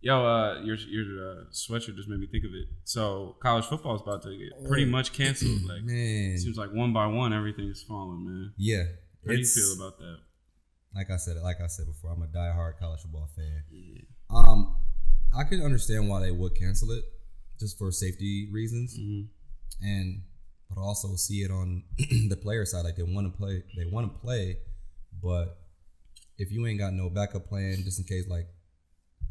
Yo, your sweatshirt just made me think of it. So college football is about to get pretty much canceled. Like, man, it seems like one by one everything's falling, man. Yeah. How do you feel about that? Like I said before, I'm a diehard college football fan. Yeah. I can understand why they would cancel it, just for safety reasons, but also see it on the player side. Like they want to play, but if you ain't got no backup plan, just in case like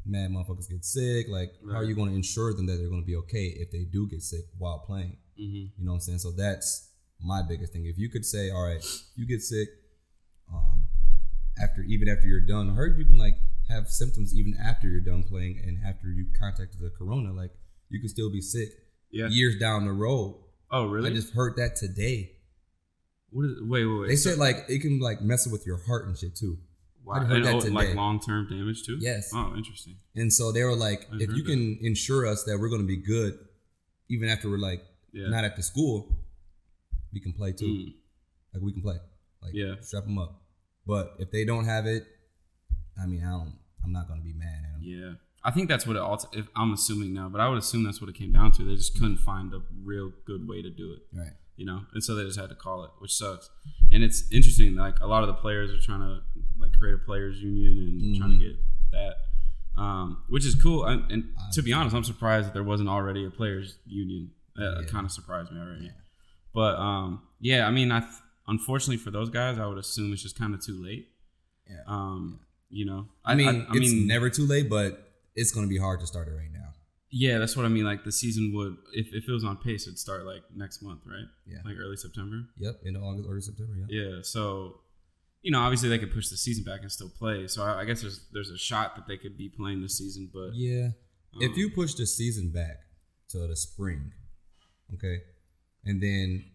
mad motherfuckers get sick, like how are you going to ensure them that they're going to be okay if they do get sick while playing? You know what I'm saying? So that's my biggest thing. If you could say, all right, you get sick, after you're done. I heard you can like have symptoms even after you're done playing and after you contacted the corona. Like you can still be sick years down the road. Oh, really? I just heard that today. Wait. They said like it can like mess with your heart and shit too. Wow. I heard that today. Like long-term damage too? Yes. Oh, interesting. And so they were like, if you can ensure us that we're going to be good even after we're like not at the school, we can play too. Like we can play. Like strap them up. But if they don't have it, I mean, I'm not going to be mad at them. Yeah. I think that's what if I'm assuming now, but I would assume that's what it came down to. They just couldn't find a real good way to do it. Right. You know? And so they just had to call it, which sucks. And it's interesting, like a lot of the players are trying to like create a players union and trying to get that, which is cool. And to be honest, I'm surprised that there wasn't already a players union. It kind of surprised me already. Yeah. But I mean, unfortunately for those guys, I would assume it's just kind of too late. Yeah. You know, I mean, it's never too late, but it's going to be hard to start it right now. Yeah, that's what I mean. Like the season would, if it was on pace, it'd start like next month, right? Yeah. Like early September. Yep, in August, early September. Yeah. Yeah. So, you know, obviously they could push the season back and still play. So I guess there's a shot that they could be playing this season, but if you push the season back to the spring, okay, and then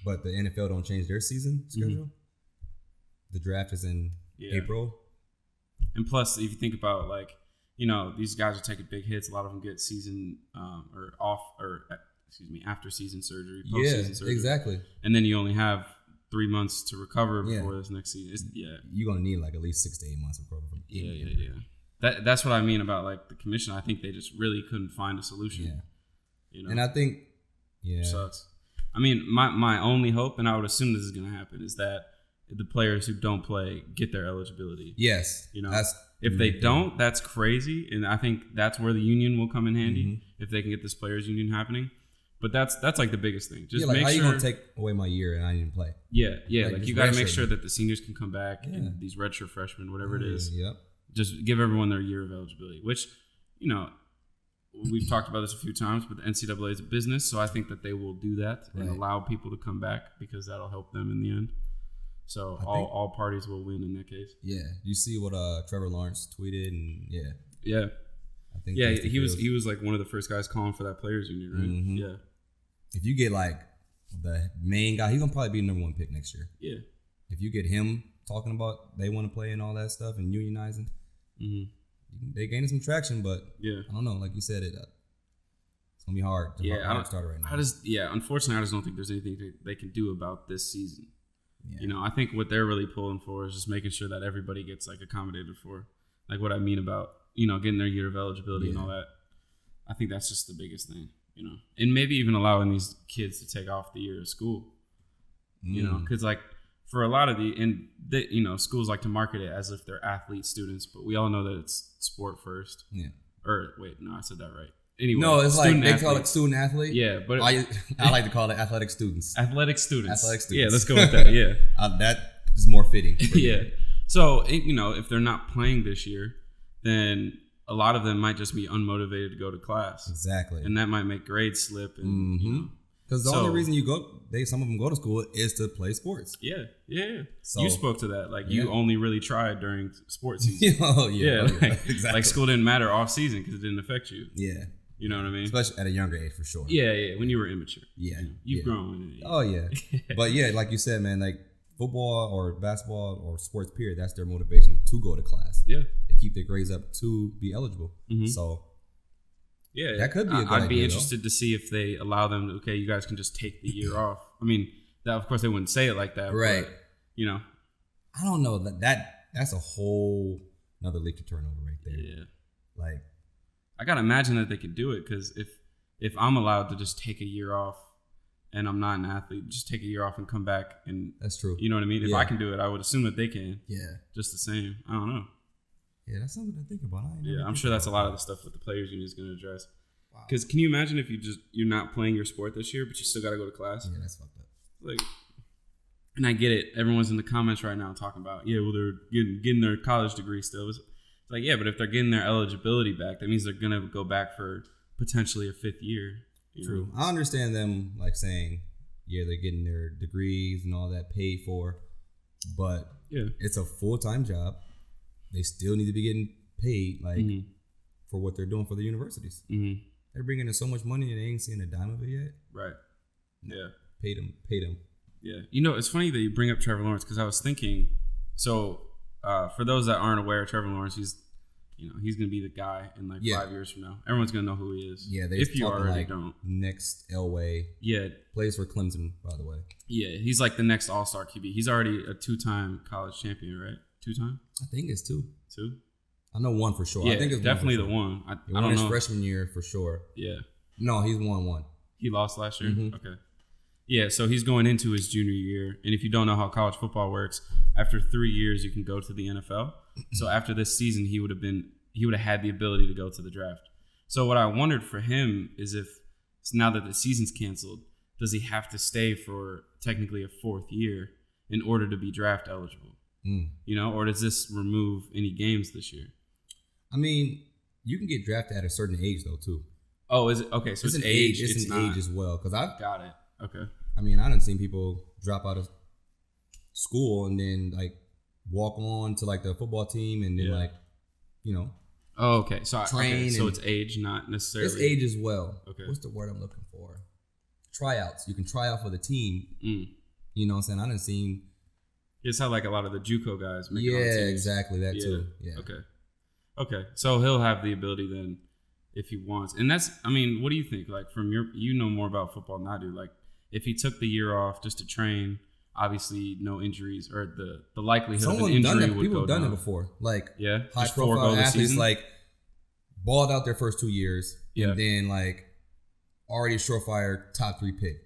but the NFL don't change their season schedule. The draft is in April. And plus, if you think about like, you know, these guys are taking big hits. A lot of them get after season surgery, post-season surgery. Exactly. And then you only have 3 months to recover before this next season. You're gonna need like at least 6 to 8 months to recover from. That's what I mean about like the commission. I think they just really couldn't find a solution. Yeah. You know? And I think sucks. I mean, my only hope, and I would assume this is gonna happen, is that the players who don't play get their eligibility. Yes. You know, if they don't, that's crazy. And I think that's where the union will come in handy if they can get this players union happening. But that's like the biggest thing. Just like make how sure, you gonna take away my year and I didn't play? Yeah. Like you got to make sure that the seniors can come back and these redshirt freshmen, whatever it is. Yep. Just give everyone their year of eligibility, which, you know, we've talked about this a few times, but the NCAA is a business, so I think that they will do that and allow people to come back because that'll help them in the end. So all parties will win in that case. Yeah. You see what Trevor Lawrence tweeted and Yeah. I think he was like one of the first guys calling for that players union, right? Yeah. If you get like the main guy, he's gonna probably be the number 1 pick next year. Yeah. If you get him talking about they want to play and all that stuff and unionizing, they gaining some traction, but I don't know. Like you said, it's gonna be hard to start right now. Unfortunately, I just don't think there's anything they can do about this season. Yeah. You know, I think what they're really pulling for is just making sure that everybody gets like accommodated for, like what I mean about, you know, getting their year of eligibility and all that. I think that's just the biggest thing, you know, and maybe even allowing these kids to take off the year of school, you know, because like for a lot of you know, schools like to market it as if they're athlete students, but we all know that it's sport first. Yeah. Or wait, no, I said that right. Anyway, no, it's like they call it student athlete. Yeah, but I like to call it athletic students. Athletic students. Yeah, let's go with that. Yeah, that is more fitting. Yeah. So you know, if they're not playing this year, then a lot of them might just be unmotivated to go to class. Exactly. And that might make grades slip. And you know, because the only reason some of them go to school is to play sports. Yeah. So, you spoke to that. Like you only really tried during sports season. Exactly. Like school didn't matter off season because it didn't affect you. Yeah. You know what I mean? Especially at a younger age, for sure. Yeah. When you were immature. Yeah. You know, you've grown. Oh, yeah. But yeah, like you said, man, like football or basketball or sports period, that's their motivation to go to class. Yeah. They keep their grades up to be eligible. So yeah, that could be a good I'd be idea, interested to see if they allow them to, okay, you guys can just take the year off. I mean, that of course they wouldn't say it like that. Right. But, you know. I don't know. That's a whole another league to turn over right there. Yeah. Like, I gotta imagine that they could do it because if I'm allowed to just take a year off and I'm not an athlete, just take a year off and come back and that's true. You know what I mean? If I can do it, I would assume that they can. Yeah. Just the same. I don't know. Yeah, that's something to think about. I'm sure that's a lot of the stuff that the players union is going to address. Because can you imagine if you're not playing your sport this year, but you still got to go to class? Yeah, that's fucked up. Like, and I get it. Everyone's in the comments right now talking about, well, they're getting their college degree still. It's like, yeah, but if they're getting their eligibility back, that means they're going to go back for potentially a 5th year. True. I understand them like saying, yeah, they're getting their degrees and all that paid for, but it's a full-time job. They still need to be getting paid for what they're doing for the universities. Mm-hmm. They're bringing in so much money and they ain't seeing a dime of it yet. Right. Yeah. Pay them. Yeah. It's funny that you bring up Trevor Lawrence because I was thinking, so for those that aren't aware, Trevor Lawrence, he's going to be the guy in 5 years from now. Everyone's going to know who he is. Yeah, if you already don't. Next Elway. Yeah. Plays for Clemson, by the way. Yeah, he's like the next all-star QB. He's already a 2-time college champion, right? 2-time? I think it's 2. 2? I know 1 for sure. Yeah, I think it's definitely the one. I don't know. His know. Freshman year for sure. Yeah. No, he's won 1. He lost last year? Mm-hmm. Okay. Yeah, so he's going into his junior year. And if you don't know how college football works, after 3 years, you can go to the NFL. So after this season, he would have had the ability to go to the draft. So what I wondered for him is if now that the season's canceled, does he have to stay for technically a 4th year in order to be draft eligible? Or does this remove any games this year? I mean, you can get drafted at a certain age though too. Oh, is it? Okay, so it's an age. It's an age as well. Because I've got it. Okay. I mean, I done seen people drop out of school and then walk on to the football team and then Oh, okay. So train. So it's age, not necessarily. It's age as well. Okay. What's the word I'm looking for? Tryouts. You can try out for the team. You know what I'm saying? I done seen. It's how a lot of the JUCO guys make it on teams. Exactly. That too. Yeah. Okay. So he'll have the ability then if he wants. And that's, I mean, what do you think? From you know more about football than I do. If he took the year off just to train, obviously no injuries or the likelihood of an injury would go down. People have done it before. High just profile athletes balled out their first 2 years and then already surefire top 3 pick.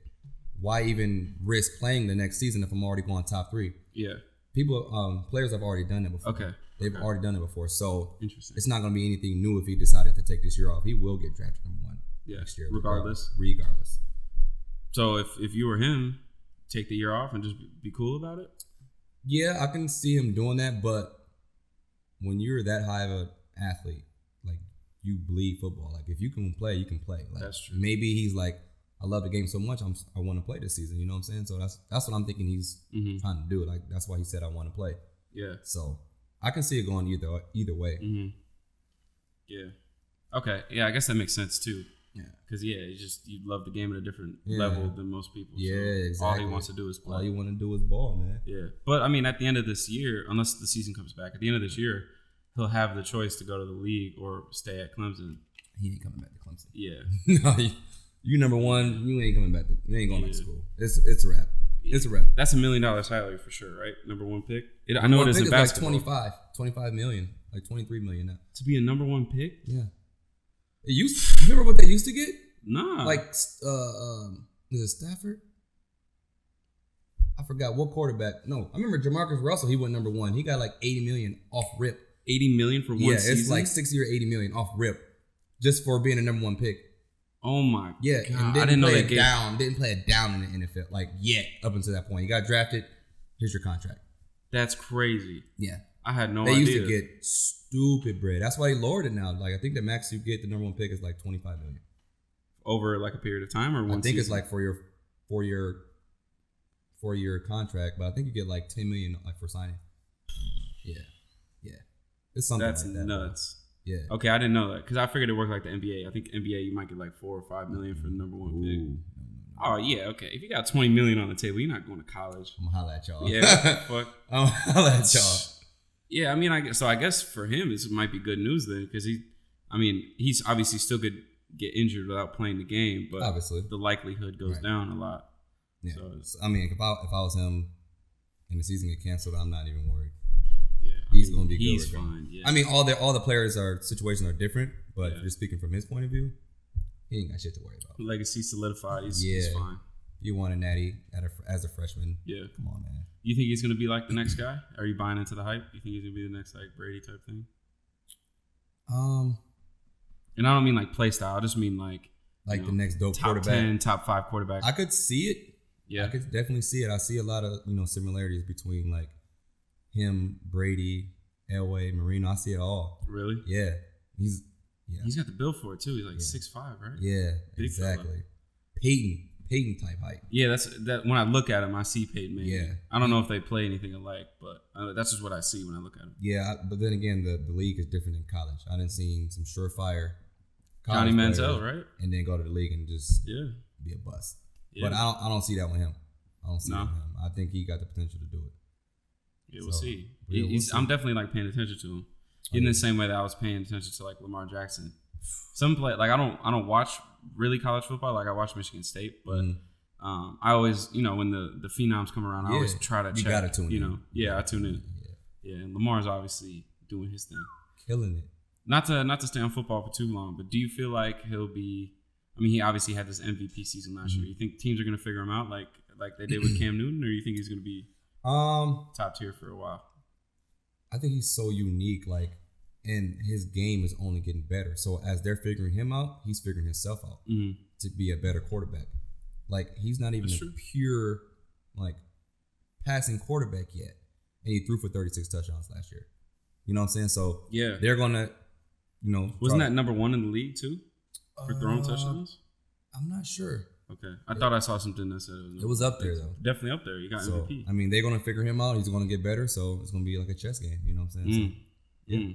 Why even risk playing the next season if I'm already going top 3? Yeah. Players have already done it before. Okay. They've already done it before. So it's not going to be anything new if he decided to take this year off. He will get drafted number 1 next year. Regardless. So if you were him, take the year off and just be cool about it? Yeah, I can see him doing that. But when you're that high of an athlete, you bleed football. If you can play, you can play. That's true. Maybe he's I love the game so much, I want to play this season. You know what I'm saying? So that's what I'm thinking he's trying to do. That's why he said I want to play. Yeah. So I can see it going either way. Mm-hmm. Yeah. Okay. Yeah, I guess that makes sense too. Yeah. Because you love the game at a different level than most people. Yeah, so exactly. All he wants to do is play. All you want to do is ball, man. Yeah. But I mean, at the end of this year, unless the season comes back, at the end of this year, he'll have the choice to go to the league or stay at Clemson. He ain't coming back to Clemson. Yeah. No. You number 1, you ain't coming back. You ain't going back to school. It's a wrap. It's a wrap. That's $1 million salary for sure, right? Number 1 pick. I know it is in basketball. 25 million, 23 million now. To be a number 1 pick? Yeah. Remember what they used to get? Nah. Is it Stafford? I forgot what quarterback. No, I remember Jamarcus Russell. He went number 1. He got $80 million off rip. $80 million for one season? Yeah, it's 60 or 80 million off rip, just for being a number 1 pick. Oh my God. And I didn't know that didn't play it down in the NFL yet up until that point. You got drafted. Here's your contract. That's crazy. Yeah. I had no idea. They used to get stupid bread. That's why they lowered it now. I think the max you get the number 1 pick is $25 million. Over a period of time or one season? I think it's for your 4-year contract, but I think you get $10 million for signing. Yeah. It's something that's like that. That's nuts. Bro. Yeah. Okay, I didn't know that because I figured it worked like the NBA. I think NBA you might get $4 or $5 million for the number 1 pick. No. Oh yeah, okay. If you got $20 million on the table, you're not going to college. I'm gonna holla at y'all. Yeah, fuck. I'm gonna holla at y'all. Yeah, I mean, I guess for him this might be good news then because he's obviously still could get injured without playing the game, but obviously the likelihood goes down a lot. Yeah. So, if I was him and the season get canceled, I'm not even worried. Yeah. he's going to be good. He's fine. Yeah. I mean, all the players' situations are different, but if you're speaking from his point of view, he ain't got shit to worry about. Legacy solidified. He's fine. You won a natty as a freshman. Yeah. Come on, man. You think he's going to be like the next guy? Are you buying into the hype? You think he's going to be the next like Brady type thing? And I don't mean like play style. I just mean like the next dope top quarterback. 10, top 5 quarterback. I could see it. Yeah. I could definitely see it. I see a lot of, similarities between like him, Brady, Elway, Marino. I see it all. Really? Yeah. He's got the build for it too. He's like 6'5", right? Yeah, big exactly. Peyton type height. Yeah, that's that. When I look at him, I see Peyton Manning. Yeah. I don't know if they play anything alike, but that's just what I see when I look at him. Yeah, but then again, the league is different in college. I done seen some surefire Johnny Manziel, right? And then go to the league and just be a bust. Yeah. But I don't see that with him. I don't see that with him. I think he got the potential to do it. Yeah, we'll see. I'm definitely like paying attention to him. In the same way that I was paying attention to like Lamar Jackson. Some play like I don't watch really college football. Like I watch Michigan State, but I always when the phenoms come around, I always try to check. You gotta tune in. I tune in. Yeah, and Lamar's obviously doing his thing, killing it. Not to stay on football for too long, but do you feel like he'll be? I mean, he obviously had this MVP season last year. You think teams are gonna figure him out like they did with Cam Newton, or you think he's gonna be top tier for a while? I think he's so unique, and his game is only getting better. So as they're figuring him out, he's figuring himself out to be a better quarterback. Like he's not even a pure passing quarterback yet, and he threw for 36 touchdowns last year. You know what I'm saying? So they're gonna, wasn't that number 1 in the league too for throwing touchdowns? I'm not sure. Okay, I thought I saw something that said it was up there though. Definitely up there. You got MVP. I mean, they're gonna figure him out. He's gonna get better. So it's gonna be like a chess game. You know what I'm saying? So, yeah.